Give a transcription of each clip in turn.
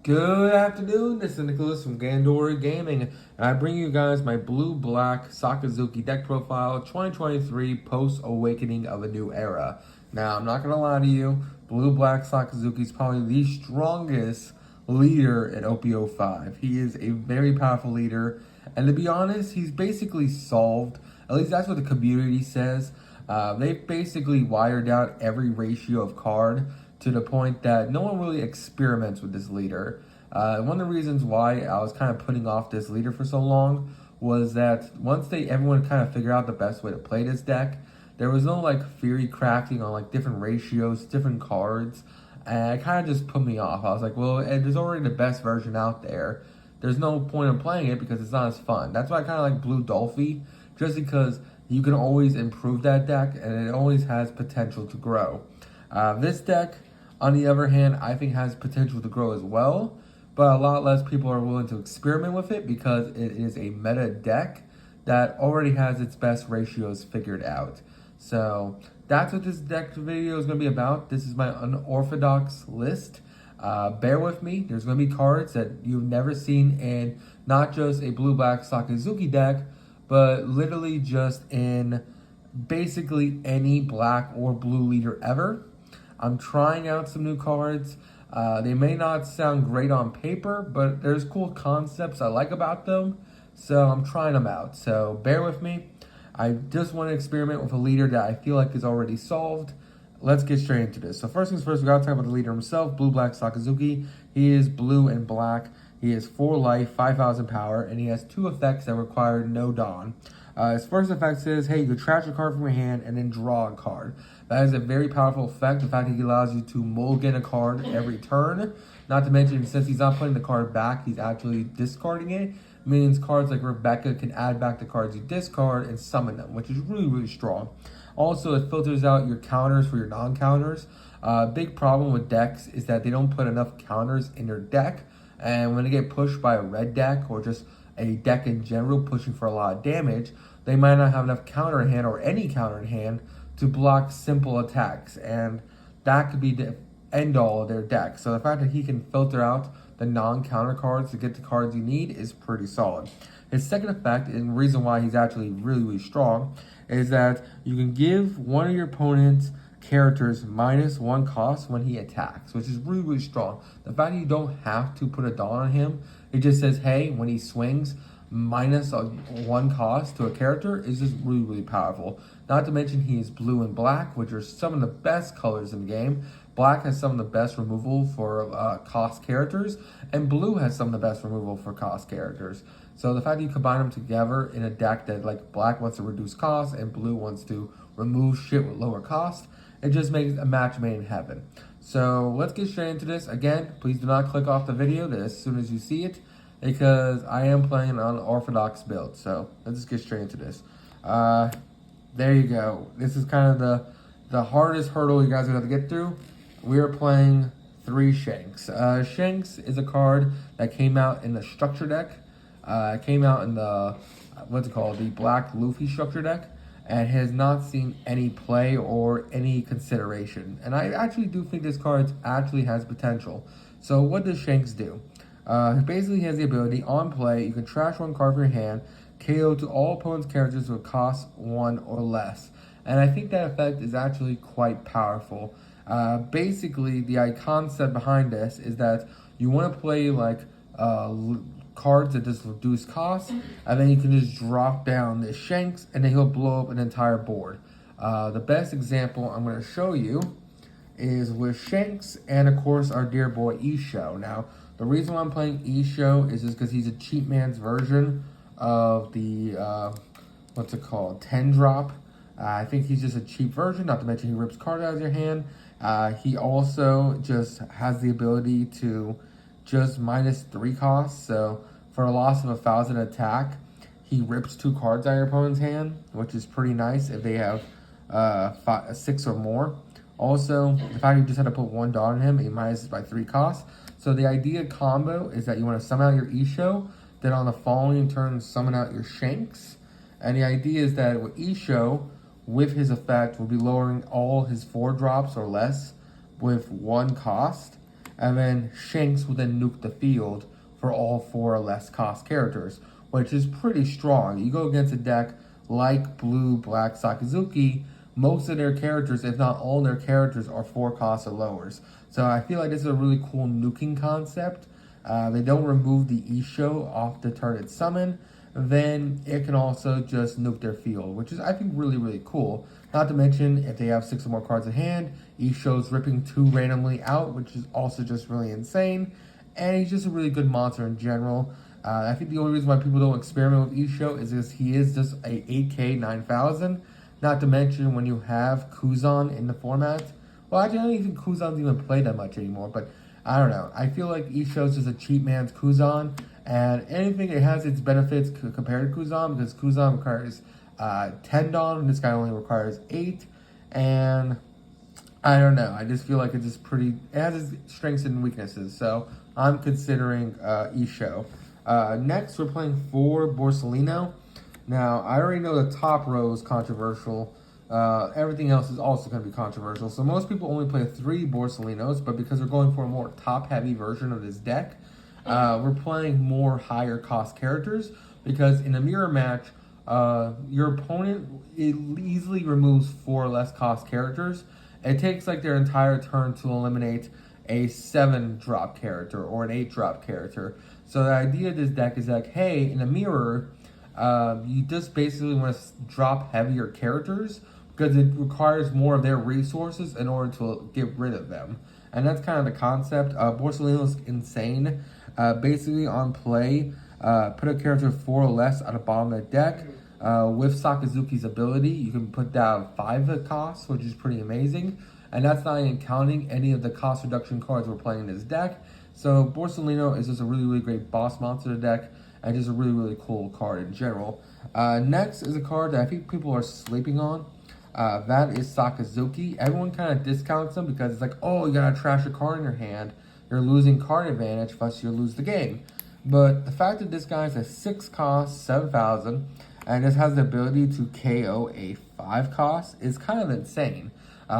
Good afternoon, this is Nicholas from Gandora Gaming, and I bring you guys my blue-black Sakazuki deck profile 2023 post-awakening of a new era. Now, I'm not going to lie to you, blue-black Sakazuki is probably the strongest leader in OP05. He is a very powerful leader, and to be honest, he's basically solved, at least that's what the community says. They've basically wired out every ratio of card to the point that no one really experiments with this leader. One of the reasons why I was kind of putting off this leader for so long was that once everyone kind of figured out the best way to play this deck, there was no like theory crafting on like different ratios, different cards, and it kind of just put me off. I was like, well, there's already the best version out there. There's no point in playing it because it's not as fun. That's why I kind of like Blue Dolphy, just because you can always improve that deck and it always has potential to grow. This deck, on the other hand, I think has potential to grow as well, but a lot less people are willing to experiment with it because it is a meta deck that already has its best ratios figured out. So that's what this deck video is going to be about. This is my unorthodox list. Bear with me. There's going to be cards that you've never seen in not just a blue-black Sakazuki deck, but literally just in basically any black or blue leader ever. I'm trying out some new cards. They may not sound great on paper, but there's cool concepts I like about them, so I'm trying them out. So bear with me. I just want to experiment with a leader that I feel like is already solved. Let's get straight into this. So first things first, we gotta talk about the leader himself, blue-black Sakazuki. He is blue and black. He is 4 life, 5,000 power, and he has 2 effects that require no Dawn. His first effect says, hey, you can trash a card from your hand and then draw a card. That is a very powerful effect. The fact that he allows you to mulligan a card every turn. Not to mention, since he's not putting the card back, he's actually discarding it. Means cards like Rebecca can add back the cards you discard and summon them, which is really, really strong. Also, it filters out your counters for your non-counters. Big problem with decks is that they don't put enough counters in their deck. And when they get pushed by a red deck or just a deck in general pushing for a lot of damage, they might not have enough counter in hand or any counter in hand to block simple attacks, and that could be the end all of their deck. So the fact that he can filter out the non-counter cards to get the cards you need is pretty solid. His second effect, and the reason why he's actually really, really strong, is that you can give one of your opponent's characters -1 cost when he attacks, which is really, really strong. The fact that you don't have to put a Dawn on him, it just says, hey, when he swings, -1 cost to a character is just really, really powerful. Not to mention he is blue and black, which are some of the best colors in the game. Black has some of the best removal for cost characters, and blue has some of the best removal for cost characters. So the fact that you combine them together in a deck that like black wants to reduce cost and blue wants to remove shit with lower cost, it just makes a match made in heaven. So let's get straight into this. Again, please do not click off the video as soon as you see it, because I am playing an unorthodox build. So let's just get straight into this. There you go. This is kind of the hardest hurdle you guys are going to have to get through. We are playing 3 Shanks. Shanks is a card that came out in the structure deck. It came out in the, the black Luffy structure deck, and has not seen any play or any consideration. And I actually do think this card actually has potential. So what does Shanks do? It basically has the ability, on play, you can trash 1 card from your hand, KO to all opponent's characters with cost 1 or less. And I think that effect is actually quite powerful. Basically, the concept behind this is that you want to play like cards that just reduce costs, and then you can just drop down this Shanks, and then he'll blow up an entire board. The best example I'm going to show you is with Shanks and, of course, our dear boy Isho. Now, the reason why I'm playing Isho is just because he's a cheap man's version of the, 10 drop. I think he's just a cheap version, not to mention he rips cards out of your hand. He also just has the ability to just -3 costs. So for a loss of 1,000 attack, he rips 2 cards out of your opponent's hand, which is pretty nice if they have 6 or more. Also, the fact you just had to put 1 Dawn on him, he minuses by 3 costs. So the idea combo is that you want to summon out your Isho, then on the following turn summon out your Shanks. And the idea is that with Isho, with his effect, will be lowering all his 4 drops or less with 1 cost. and then Shanks will then nuke the field for all 4 or less cost characters, which is pretty strong. You go against a deck like Blue Black Sakazuki, most of their characters, if not all their characters, are 4 costs or lowers. So I feel like this is a really cool nuking concept. They don't remove the Isho off the turn it's summoned, then it can also just nuke their field, which is, I think, really, really cool. Not to mention, if they have 6 or more cards in hand, Isho's ripping 2 randomly out, which is also just really insane. And he's just a really good monster in general. I think the only reason why people don't experiment with Isho is because he is just a 8k 9000. Not to mention when you have Kuzan in the format. Well, actually, I don't even think Kuzan's even played that much anymore, but I don't know. I feel like Isho's just a cheap man's Kuzan, and anything, it has its benefits compared to Kuzan, because Kuzan requires 10 Dawn, and this guy only requires 8, and I don't know. I just feel like it's just pretty, it has its strengths and weaknesses, so I'm considering Isho. Next, we're playing 4 Borsellino. Now, I already know the top row is controversial. Everything else is also going to be controversial. So most people only play 3 Borsellinos, but because we're going for a more top-heavy version of this deck, we're playing more higher cost characters, because in a mirror match, your opponent easily removes 4 less cost characters. It takes like their entire turn to eliminate a 7-drop character or an 8-drop character. So the idea of this deck is like, hey, in a mirror, you just basically want to drop heavier characters because it requires more of their resources in order to get rid of them. And that's kind of the concept. Borsellino's insane. Basically on play, put a character 4 or less at the bottom of the deck. With Sakazuki's ability, you can put down 5 costs, which is pretty amazing. And that's not even counting any of the cost reduction cards we're playing in this deck. So Borsellino is just a really, really great boss monster to the deck, and just a really, really cool card in general. Next is a card that I think people are sleeping on. That is Sakazuki. Everyone kind of discounts him because it's like, oh, you gotta trash a card in your hand. You're losing card advantage, thus you lose the game. But the fact that this guy is a 6 cost, 7,000, and this has the ability to KO a 5 cost is kind of insane.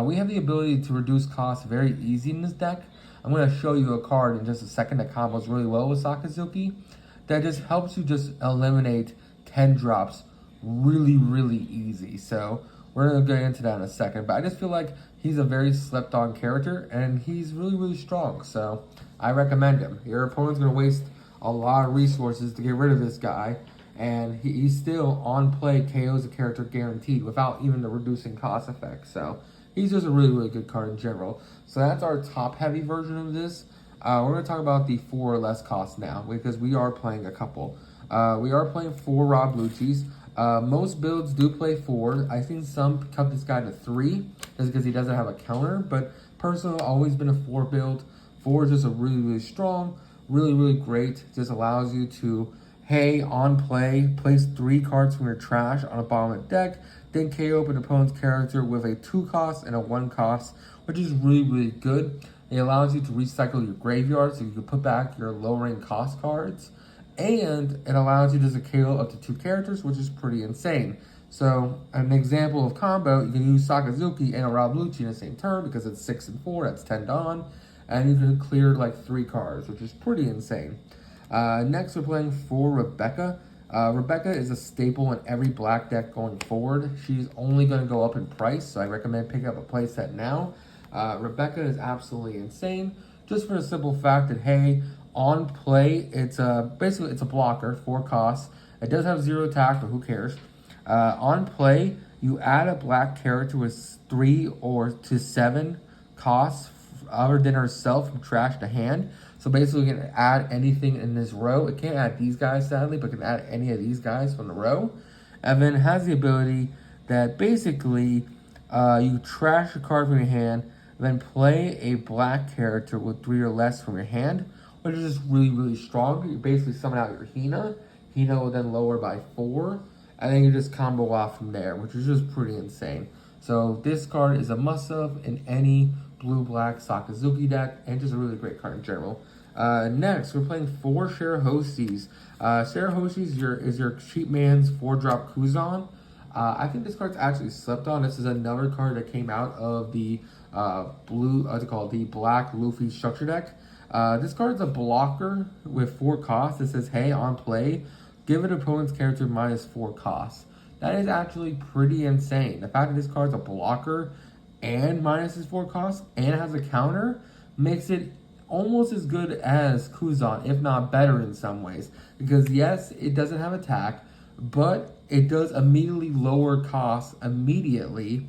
We have the ability to reduce costs very easy in this deck. I'm going to show you a card in just a second that combos really well with Sakazuki. That just helps you just eliminate 10 drops really, really easy. So we're going to get into that in a second. But I just feel like he's a very slept on character, and he's really, really strong. So I recommend him. Your opponent's going to waste a lot of resources to get rid of this guy, and he's still on play KOs a character guaranteed without even the reducing cost effect. So he's just a really, really good card in general. So that's our top heavy version of this. We're going to talk about the 4 or less costs now, because we are playing a couple. We are playing 4 Rob Lucci's. Most builds do play 4. I've seen some cut this guy to 3 just because he doesn't have a counter, but personally, I've always been a 4 build. 4 is just a really, really strong, really, really great. Just allows you to, hey, on play, place 3 cards from your trash on a bottom of the deck, then KO an opponent's character with a 2 cost and a 1 cost, which is really, really good. It allows you to recycle your graveyard so you can put back your lowering cost cards. And it allows you to just KO up to 2 characters, which is pretty insane. So an example of combo, you can use Sakazuki and a Rob Lucci in the same turn because it's 6 and 4, that's 10 Dawn. And you can clear like 3 cards, which is pretty insane. Next, we're playing 4 Rebecca. Rebecca is a staple in every black deck going forward. She's only going to go up in price, so I recommend picking up a playset now. Rebecca is absolutely insane, just for the simple fact that, hey, on play, it's basically it's a blocker, 4 costs. It does have 0 attack, but who cares? On play, you add a black character with 3 or to 7 costs other than herself from trash to hand. So basically, you can add anything in this row. It can't add these guys, sadly, but it can add any of these guys from the row. And then it has the ability that basically you trash a card from your hand, then play a black character with 3 or less from your hand, which is just really, really strong. You basically summon out your Hina. Hina will then lower by 4, and then you just combo off from there, which is just pretty insane. So this card is a must-have in any blue-black Sakazuki deck, and just a really great card in general. Next, we're playing 4 Shirahoshi's. Shirahoshi's is your cheap man's 4-drop Kuzan. I think this card's actually slept on. This is another card that came out of the the black Luffy structure deck. This card is a blocker with 4 costs. It says, hey, on play, give an opponent's character -4 costs. That is actually pretty insane. The fact that this card's a blocker and -4 costs and has a counter makes it almost as good as Kuzan, if not better in some ways. Because yes, it doesn't have attack, but it does immediately lower costs immediately.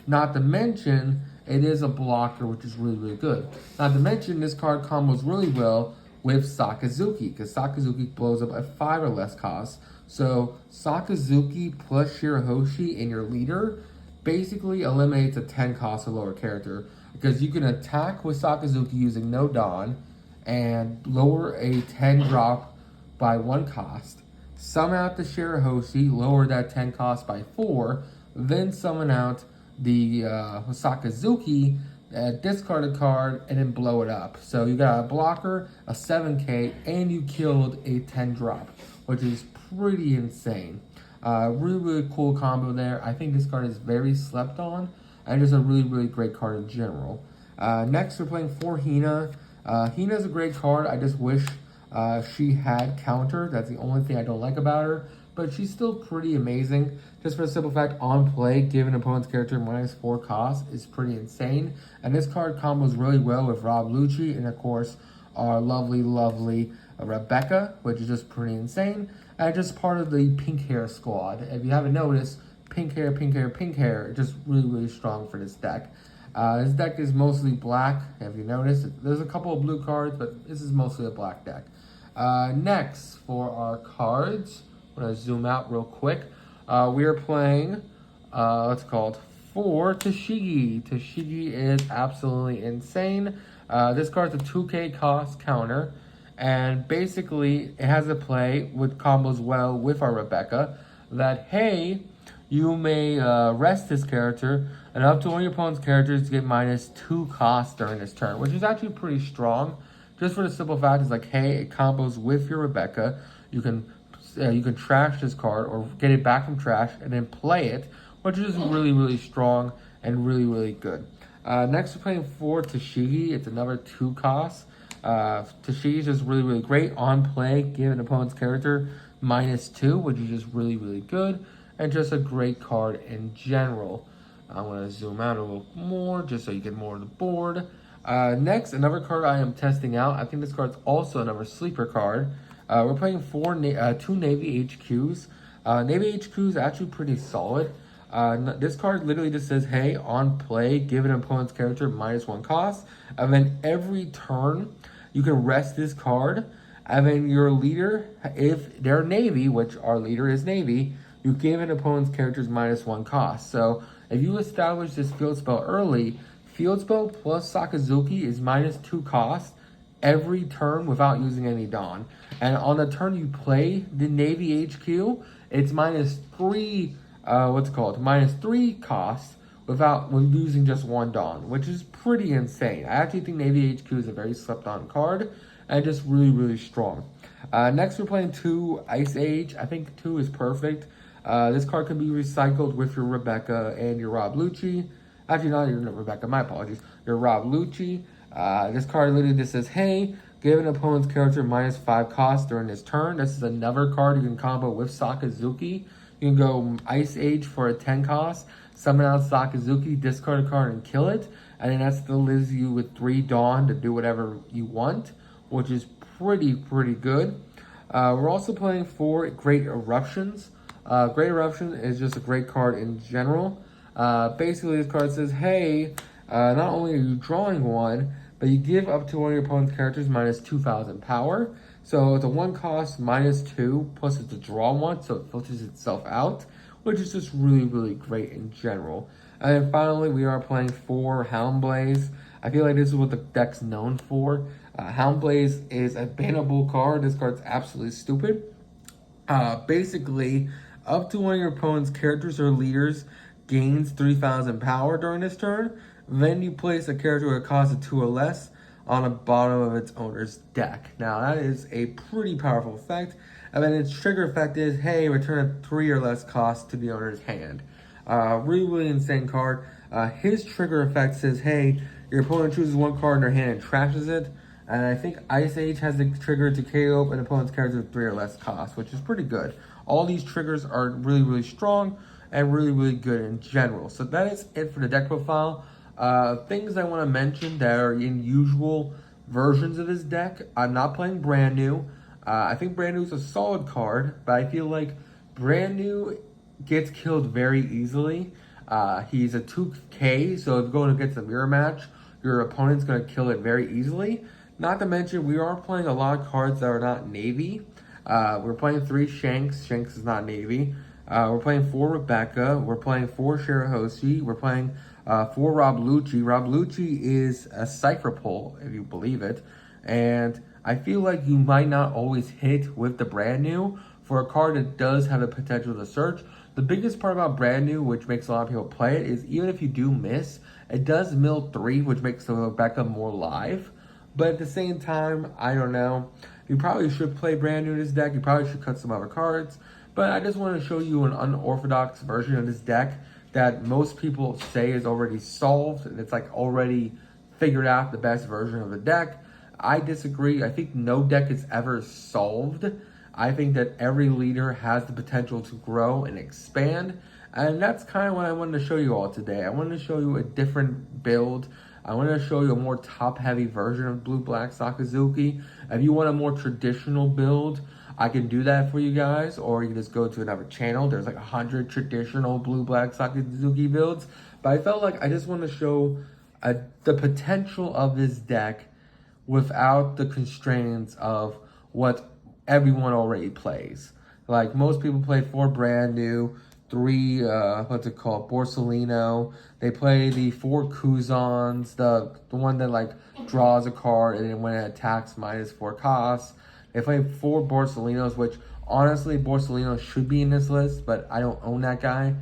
Not to mention, it is a blocker, which is really, really good. Not to mention, this card combos really well with Sakazuki, because Sakazuki blows up at 5 or less costs. So Sakazuki plus Shirahoshi in your leader basically eliminates a 10 cost or lower character, because you can attack with Sakazuki using no Dawn and lower a 10 drop by 1 cost, summon out the Shirahoshi, lower that 10 cost by 4, then summon out the Sakazuki, discard a card, and then blow it up. So you got a blocker, a 7k, and you killed a 10 drop, which is pretty insane. Really, really cool combo there. I think this card is very slept on, and just a really, really great card in general. Next, we're playing for Hina. Hina's a great card. I just wish she had counter. That's the only thing I don't like about her. But she's still pretty amazing. Just for the simple fact, on play, give an opponent's character -4 cost is pretty insane. And this card combos really well with Rob Lucci and, of course, our lovely, lovely Rebecca, which is just pretty insane. And just part of the pink hair squad. If you haven't noticed, pink hair, pink hair, pink hair, just really, really strong for this deck. This deck is mostly black, if you notice. There's a couple of blue cards, but this is mostly a black deck. Next, for our cards, I'm going to zoom out real quick. We are playing, what's it called? For Tashigi. Tashigi is absolutely insane. This card's a 2k cost counter. And basically, it has a play with combos well with our Rebecca. That, hey, you may rest this character, and up to one of your opponent's characters to get -2 costs during this turn, which is actually pretty strong. Just for the simple fact, it's like, hey, it combos with your Rebecca. You can trash this card or get it back from trash and then play it, which is really, really strong and really, really good. Next, we're playing for Tashigi. It's another 2 costs. Tashigi is just really, really great. On play, give an opponent's character -2, which is just really, really good. And just a great card in general. I'm going to zoom out a little more just so you get more of the board. Next, another card I am testing out. I think this card's also another sleeper card. We're playing for 2 Navy HQs. Navy HQ is actually pretty solid. This card literally just says, hey, on play, give an opponent's character -1 cost. And then every turn, you can rest this card. And then your leader, if they're Navy, which our leader is Navy, you give an opponent's characters -1 cost. So if you establish this field spell early, field spell plus Sakazuki is -2 cost every turn without using any Dawn. And on the turn you play the Navy HQ, it's -3, -3 costs when using just 1 Dawn, which is pretty insane. I actually think Navy HQ is a very slept on card and just really, really strong. Next, we're playing 2 Ice Age. I think 2 is perfect. This card can be recycled with your Rebecca and your Rob Lucci. Actually, not your Rebecca, my apologies. Your Rob Lucci. This card literally just says, hey, give an opponent's character -5 cost during this turn. This is another card you can combo with Sakazuki. You can go Ice Age for a 10 cost, summon out Sakazuki, discard a card, and kill it. And then that still leaves you with 3 Dawn to do whatever you want, which is pretty good. We're also playing for Great Eruptions. Great Eruption is just a great card in general. Basically, this card says, hey, not only are you drawing 1, but you give up to one of your opponent's characters -2,000 power. So it's a 1 cost -2, plus it's a draw 1, so it filters itself out, which is just really, really great in general. And then finally, we are playing for Houndblaze. I feel like this is what the deck's known for. Houndblaze is a bannable card. This card's absolutely stupid. Basically, up to one of your opponent's characters or leaders gains 3,000 power during this turn. Then you place a character with a cost of 2 or less on the bottom of its owner's deck. Now, that is a pretty powerful effect. And then its trigger effect is, hey, return a 3 or less cost to the owner's hand. Really, really insane card. His trigger effect says, hey, your opponent chooses 1 card in their hand and trashes it. And I think Ice Age has the trigger to KO an opponent's character with 3 or less cost, which is pretty good. All these triggers are really, really strong and really, really good in general. So that is it for the deck profile. Things I want to mention that are in usual versions of this deck. I'm not playing Brand New. I think Brand New is a solid card, but I feel like Brand New gets killed very easily. He's a 2K, so if you're going against a mirror match, your opponent's going to kill it very easily. Not to mention, we are playing a lot of cards that are not Navy. We're playing 3 Shanks. Shanks is not Navy. We're playing 4 Rebecca. We're playing 4 Shirahoshi. We're playing 4 Rob Lucci. Rob Lucci is a Cypher pull, if you believe it. And I feel like you might not always hit with the Brand New for a card that does have the potential to search. The biggest part about Brand New, which makes a lot of people play it, is even if you do miss, it does mill 3, which makes the Rebecca more live. But at the same time, I don't know. You probably should play Brand New in this deck. You probably should cut some other cards. But I just want to show you an unorthodox version of this deck that most people say is already solved. And it's like already figured out the best version of the deck. I disagree. I think no deck is ever solved. I think that every leader has the potential to grow and expand. And that's kind of what I wanted to show you all today. I wanted to show you a different build. I want to show you a more top-heavy version of Blue-Black Sakazuki. If you want a more traditional build, I can do that for you guys, or you can just go to another channel. There's like 100 traditional Blue-Black Sakazuki builds. But I felt like I just want to show the potential of this deck without the constraints of what everyone already plays. Like, most people play 4 Brand New, 3, what's it called, Borsellino. They play the 4 Kuzans, the one that like draws a card and then when it attacks -4 costs. They play 4 Borsellinos, which honestly Borsellino should be in this list, but I don't own that guy.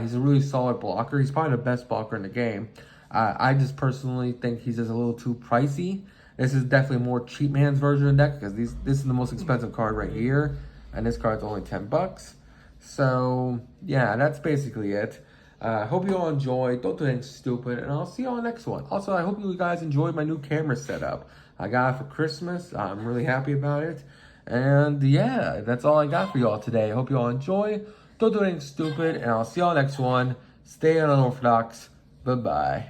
He's a really solid blocker. He's probably the best blocker in the game. I just personally think he's just a little too pricey. This is definitely more cheap man's version of the deck because this is the most expensive card right here, and this card's only $10. So, yeah, that's basically it. Hope you all enjoyed. Don't do anything stupid, and I'll see you on the next one. Also, I hope you guys enjoyed my new camera setup. I got it for Christmas. I'm really happy about it. And, yeah, that's all I got for you all today. I hope you all enjoy. Don't do anything stupid, and I'll see you all next one. Stay unorthodox. Bye-bye.